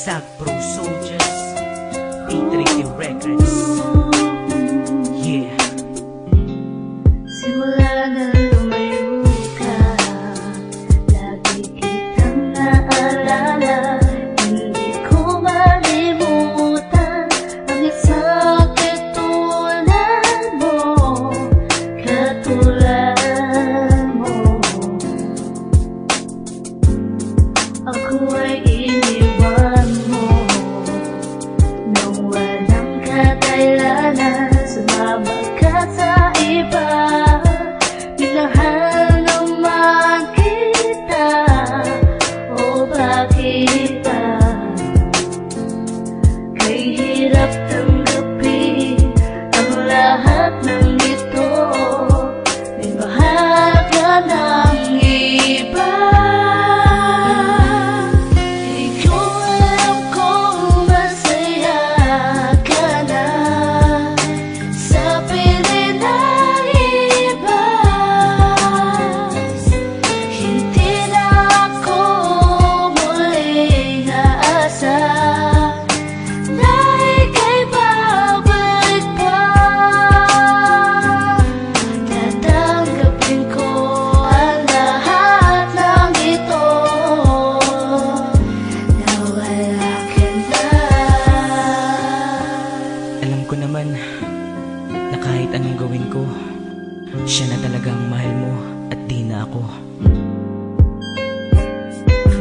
Sag Pro Soldiers, P3K Records. Yeah. Simula na lumayo ka, lagi kitang naalala. Hindi ko malimutan ang isang katulad mo, katulad mo. Ako ay iniwan mo nang walang kadahilanan. Sumama ka sa iba, minahal naman kita. O bakit ba kay hirap tanggapin ang lahat ng ito? May mahal ka ng iba. Na kahit anong gawin ko, siya na talagang mahal mo at di na ako.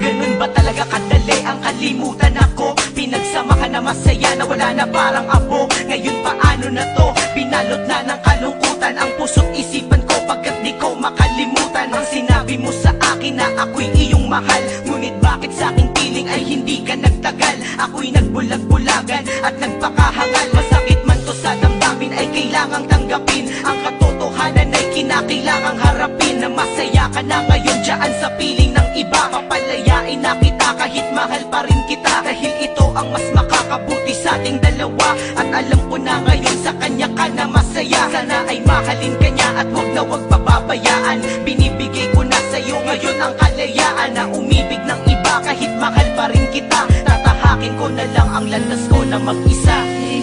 Ganun ba talaga kadali ang kalimutan ako? Pinagsama ka na masaya na wala na parang abo. Ngayon paano na to? Binalot na ng kalungkutan ang puso't isipan ko, pagkat di ko makalimutan ang sinabi mo sa akin na ako'y iyong mahal. Ngunit bakit sa aking piling ay hindi ka nagtagal? Ako'y nagbulag-bulagan at nagpakahangal. Masakit man to sa damdamin ay kailangang tanggapin. Ang katotohanan ay kinakailangang harapin. Na masaya ka na ngayon dyan sa piling ng iba. Papalayain na kita kahit mahal pa rin kita, dahil ito ang mas makakabuti sa ating dalawa. At alam ko na ngayon sa kanya ka na masaya. Sana ay mahalin ka niya at wag na wag pababayaan. Binibigay ko na sa'yo ngayon ang kalayaan na umibig ng iba kahit mahal pa rin kita. Tatahakin ko na lang ang landas ko na mag-isa.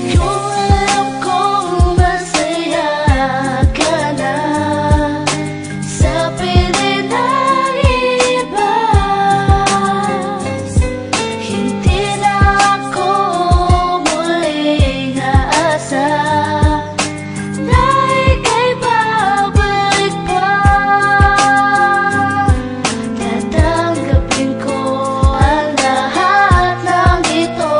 Di ko alam kung masaya ka na sa piling ng iba. Hindi na ako muling aasa na ika'y babalik pa. Tatanggapin ko ang lahat ng ito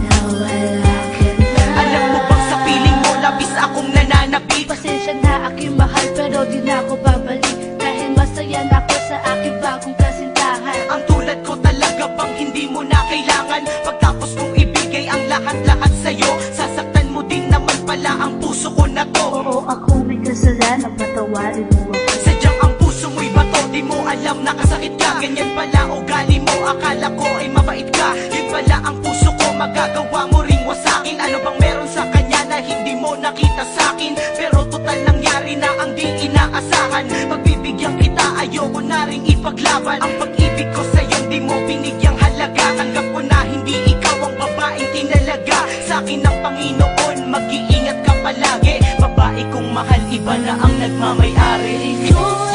na wala ka na. Alam mo bang sa piling mo labis akong nananabik? Pasensya na aking mahal, pero di na ako babalik, dahil masaya na ako sa aking bagong kasintahan. Ang tulad ko talaga bang hindi mo na kailangan? Pagtapos kong ibigay ang lahat-lahat sa'yo, sasaktan mo din naman pala ang puso ko na to. Oo, ako may kasalanan, patawarin mo ako. Sadyang ang puso mo'y bato, di mo alam nakasakit ka. Ganyan pala ugali mo, akala ko ay mabait ka. Yun pala ang puso ko, magagawa mo ring wasakin. Ano bang meron sa kanya na hindi mo nakita sa'kin? Pero total nangyari na ang di inaasahan. Pagbibigyan kita, ayoko na ring ipaglaban. Ang pag-ibig ko sa'yo, di mo binigyang halaga. Tanggap ko na hindi ikaw ang babaeng tinalaga sa'kin ng Panginoon, mag-iingat ka palagi. Babae kong mahal, iba na ang nagmamayari. Di ko